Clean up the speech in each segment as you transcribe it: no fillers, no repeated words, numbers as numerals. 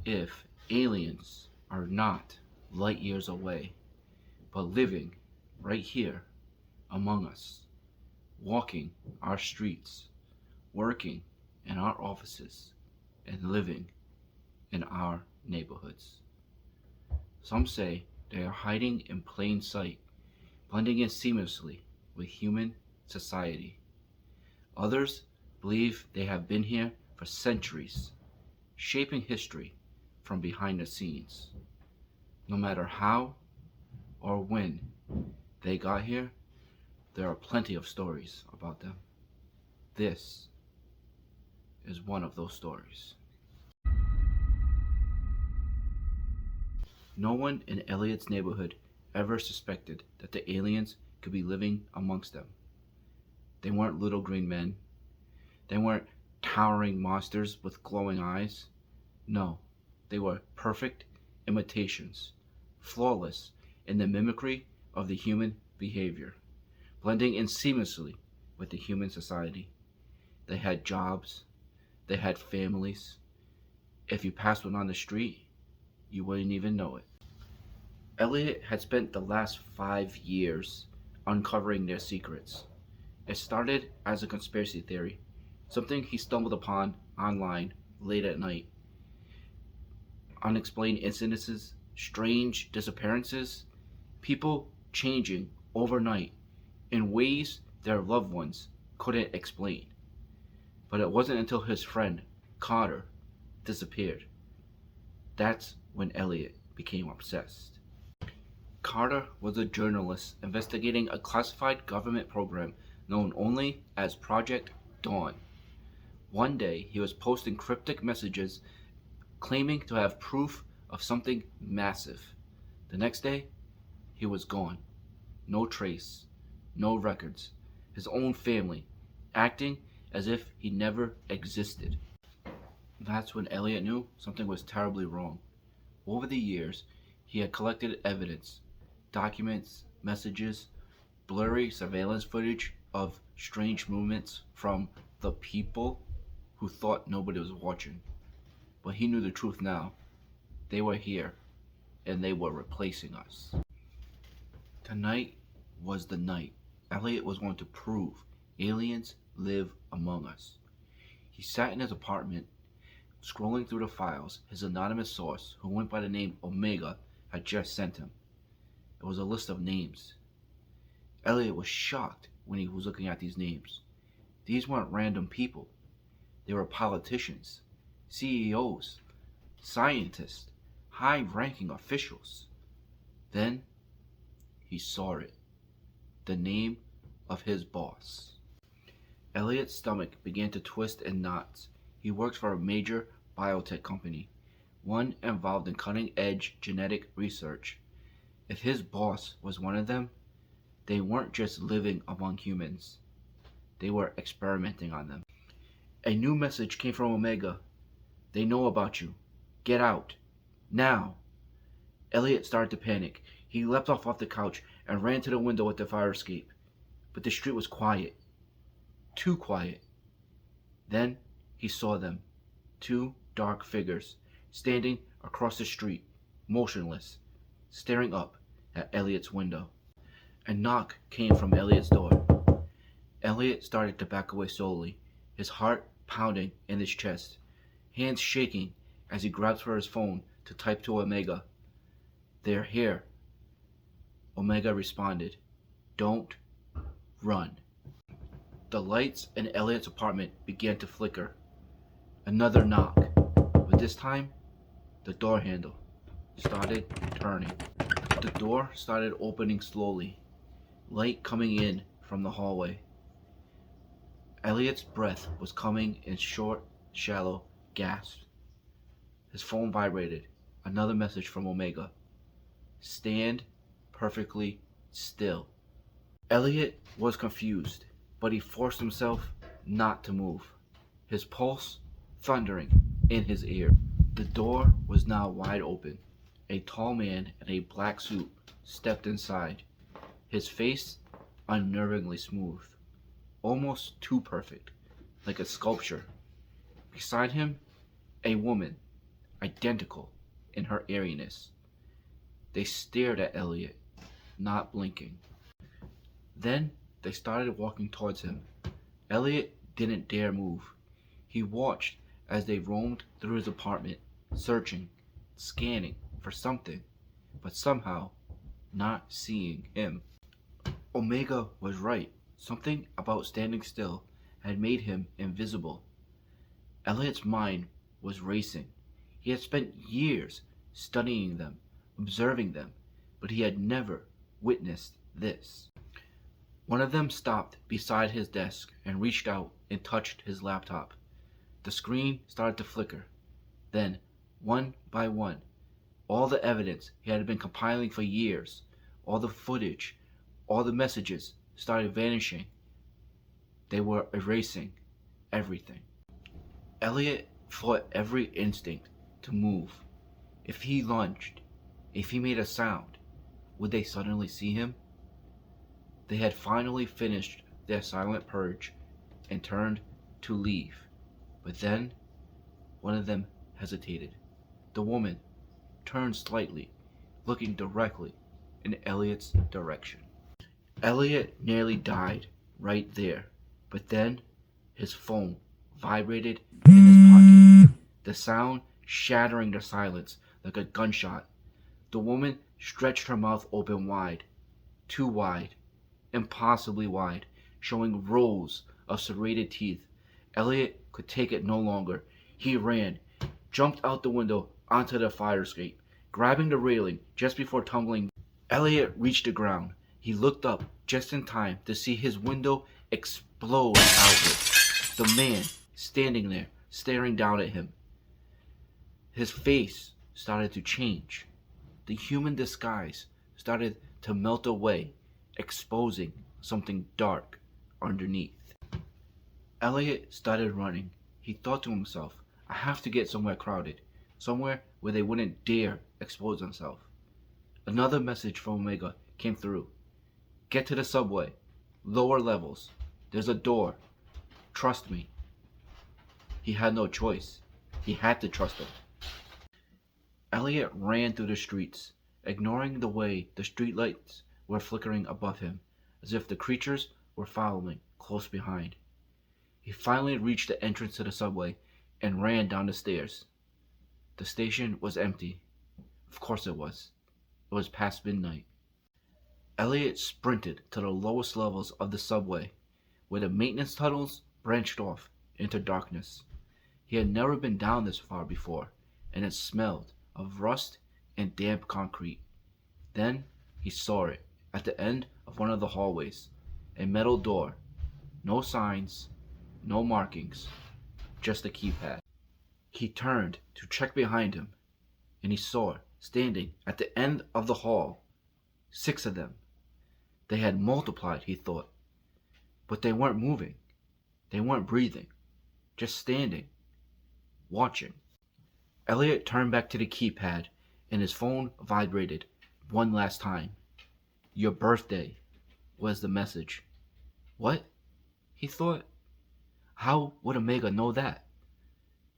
if aliens are not light years away, but living right here among us, walking our streets, working in our offices, and living in our neighborhoods. Some say they are hiding in plain sight, blending in seamlessly with human society. Others believe they have been here for centuries, shaping history from behind the scenes. No matter how or when they got here, there are plenty of stories about them. This is one of those stories. No one in Elliot's neighborhood ever suspected that the aliens could be living amongst them. They weren't little green men. They weren't towering monsters with glowing eyes. No, they were perfect imitations, flawless in the mimicry of the human behavior, blending in seamlessly with the human society. They had jobs, they had families. If you passed one on the street, you wouldn't even know it. Elliot had spent the last 5 years uncovering their secrets. It started as a conspiracy theory, something he stumbled upon online late at night. Unexplained incidences, strange disappearances, people changing overnight in ways their loved ones couldn't explain. But it wasn't until his friend, Carter, disappeared. That's when Elliot became obsessed. Carter was a journalist investigating a classified government program known only as Project Dawn. One day, he was posting cryptic messages claiming to have proof of something massive. The next day, he was gone. No trace, no records. His own family, acting as if he never existed. That's when Elliot knew something was terribly wrong. Over the years, he had collected evidence, documents, messages, blurry surveillance footage of strange movements from the people who thought nobody was watching. But he knew the truth now. They were here, and they were replacing us. Tonight was the night Elliot was going to prove aliens live among us. He sat in his apartment, scrolling through the files his anonymous source, who went by the name Omega, had just sent him. It was a list of names. Elliot was shocked when he was looking at these names. These weren't random people. They were politicians, CEOs, scientists, high-ranking officials. Then he saw it. The name of his boss. Elliot's stomach began to twist in knots. He worked for a major biotech company, one involved in cutting-edge genetic research. If his boss was one of them, they weren't just living among humans. They were experimenting on them. A new message came from Omega. They know about you. Get out. Now. Elliot started to panic. He leapt off the couch and ran to the window at the fire escape. But the street was quiet. Too quiet. Then he saw them. Two dark figures standing across the street, motionless, staring up at Elliot's window. A knock came from Elliot's door. Elliot started to back away slowly, his heart pounding in his chest, hands shaking as he grabbed for his phone to type to Omega. "They're here." Omega responded, "Don't run." The lights in Elliot's apartment began to flicker. Another knock, but this time, the door handle started turning. The door started opening slowly, light coming in from the hallway. Elliot's breath was coming in short, shallow gasps. His phone vibrated. Another message from Omega. "Stand perfectly still." Elliot was confused, but he forced himself not to move, his pulse thundering in his ear. The door was now wide open. A tall man in a black suit stepped inside, his face unnervingly smooth, almost too perfect, like a sculpture. Beside him, a woman, identical in her airiness. They stared at Elliot, not blinking. Then they started walking towards him. Elliot didn't dare move. He watched as they roamed through his apartment, searching, scanning for something, but somehow not seeing him. Omega was right. Something about standing still had made him invisible. Elliot's mind was racing. He had spent years studying them, observing them, but he had never witnessed this. One of them stopped beside his desk and reached out and touched his laptop. The screen started to flicker. Then, one by one, all the evidence he had been compiling for years, all the footage, all the messages started vanishing. They were erasing everything. Elliot fought every instinct to move. If he lunged, if he made a sound, would they suddenly see him? They had finally finished their silent purge and turned to leave. But then, one of them hesitated. The woman turned slightly, looking directly in Elliot's direction. Elliot nearly died right there, but then his phone vibrated in his pocket, the sound shattering the silence like a gunshot. The woman stretched her mouth open wide, too wide, impossibly wide, showing rows of serrated teeth. Elliot could take it no longer. He ran, jumped out the window onto the fire escape, grabbing the railing just before tumbling. Elliot reached the ground. He looked up just in time to see his window explode outward. The man standing there, staring down at him. His face started to change. The human disguise started to melt away, exposing something dark underneath. Elliot started running. He thought to himself, I have to get somewhere crowded, somewhere where they wouldn't dare expose themselves. Another message from Omega came through. Get to the subway. Lower levels. There's a door. Trust me. He had no choice. He had to trust him. Elliot ran through the streets, ignoring the way the streetlights were flickering above him, as if the creatures were following close behind. He finally reached the entrance to the subway and ran down the stairs. The station was empty. Of course it was. It was past midnight. Elliot sprinted to the lowest levels of the subway, where the maintenance tunnels branched off into darkness. He had never been down this far before, and it smelled of rust and damp concrete. Then he saw it at the end of one of the hallways, a metal door. No signs, no markings, just a keypad. He turned to check behind him, and he saw, standing at the end of the hall, 6 of them. They had multiplied, he thought, but they weren't moving. They weren't breathing, just standing, watching. Elliot turned back to the keypad, and his phone vibrated one last time. Your birthday was the message. What? He thought. How would Omega know that?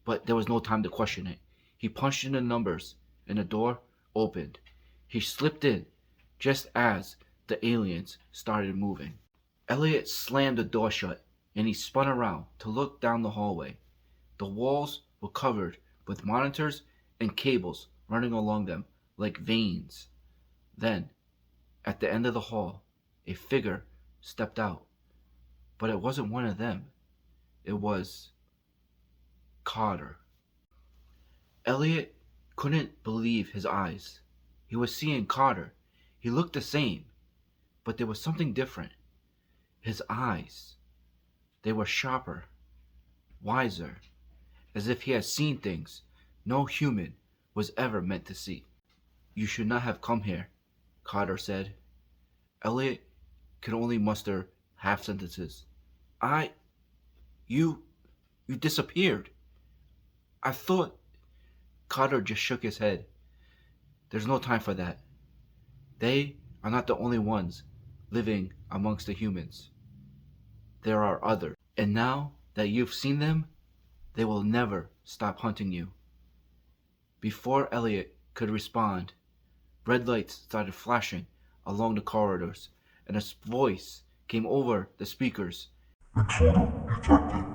But there was no time to question it. He punched in the numbers, and the door opened. He slipped in just as the aliens started moving. Elliot slammed the door shut, and he spun around to look down the hallway. The walls were covered with monitors and cables running along them like veins. Then, at the end of the hall, a figure stepped out. But it wasn't one of them. It was Carter. Elliot couldn't believe his eyes. He was seeing Carter. He looked the same, but there was something different. His eyes, they were sharper, wiser, as if he had seen things no human was ever meant to see. You should not have come here, Carter said. Elliot could only muster half sentences. You disappeared. I thought... Carter just shook his head. There's no time for that. They are not the only ones living amongst the humans. There are others. And now that you've seen them, they will never stop hunting you. Before Elliot could respond, red lights started flashing along the corridors, and a voice came over the speakers. Intruder detected.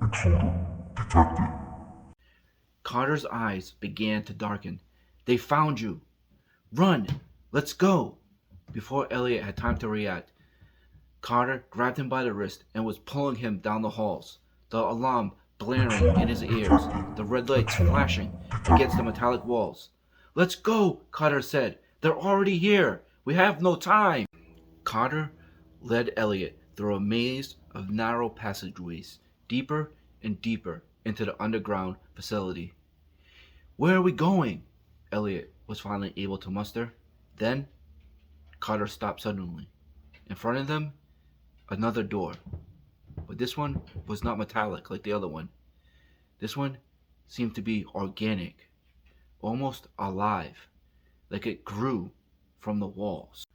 Intruder detected. Carter's eyes began to darken. They found you! Run! Let's go! Before Elliot had time to react, Carter grabbed him by the wrist and was pulling him down the halls, the alarm blaring in his ears, the red lights flashing against the metallic walls. Let's go, Carter said. They're already here. We have no time. Carter led Elliot through a maze of narrow passageways, deeper and deeper into the underground facility. Where are we going? Elliot was finally able to muster. Then Carter stopped suddenly. In front of them, another door. But this one was not metallic like the other one. This one seemed to be organic, almost alive, like it grew from the walls.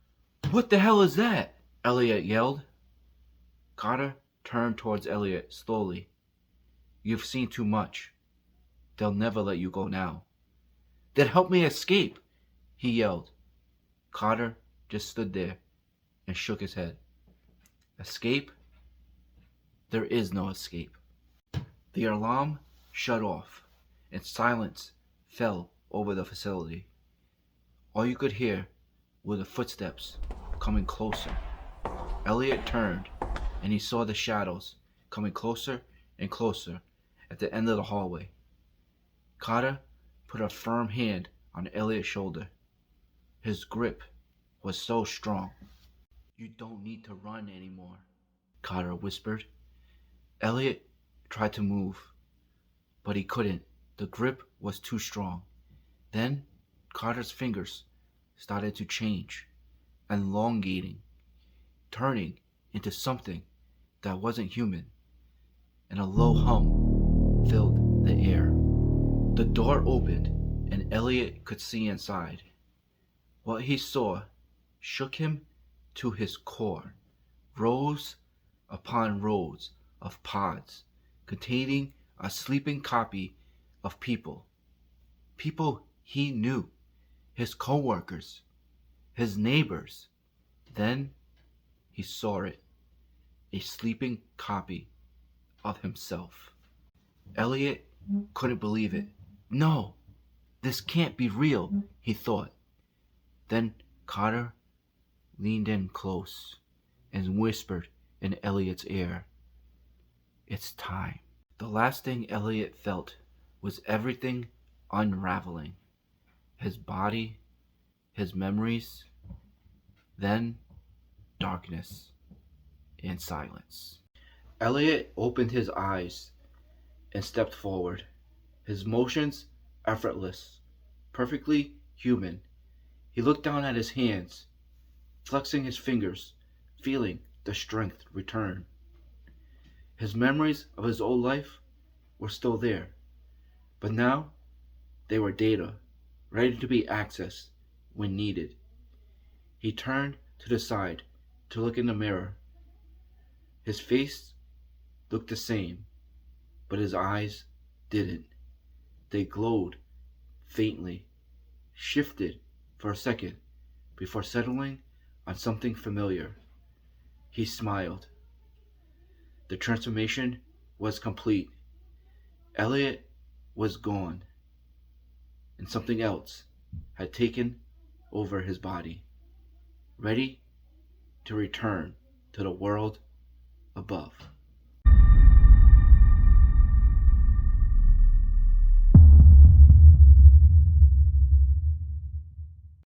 What the hell is that? Elliot yelled. Carter turned towards Elliot slowly. You've seen too much. They'll never let you go now. Then help me escape, he yelled. Carter just stood there and shook his head. Escape? There is no escape. The alarm shut off, and silence fell over the facility. All you could hear were the footsteps coming closer. Elliot turned, and he saw the shadows coming closer and closer at the end of the hallway. Carter put a firm hand on Elliot's shoulder. His grip was so strong. You don't need to run anymore, Carter whispered. Elliot tried to move, but he couldn't. The grip was too strong. Then Carter's fingers started to change, elongating, turning into something that wasn't human, and a low hum filled the air. The door opened, and Elliot could see inside. What he saw shook him to his core. Rows upon rows of pods containing a sleeping copy of people. People he knew, his co-workers, his neighbors. Then he saw it, a sleeping copy of himself. Elliot couldn't believe it. No, this can't be real, he thought. Then Carter leaned in close and whispered in Elliot's ear, It's time. The last thing Elliot felt was everything unraveling. His body, his memories, then darkness and silence. Elliot opened his eyes and stepped forward, his motions effortless, perfectly human. He looked down at his hands, flexing his fingers, feeling the strength return. His memories of his old life were still there, but now they were data, ready to be accessed when needed. He turned to the side to look in the mirror. His face looked the same, but his eyes didn't. They glowed faintly, shifted for a second before settling on something familiar. He smiled. The transformation was complete. Elliot was gone, and something else had taken over his body, ready to return to the world above.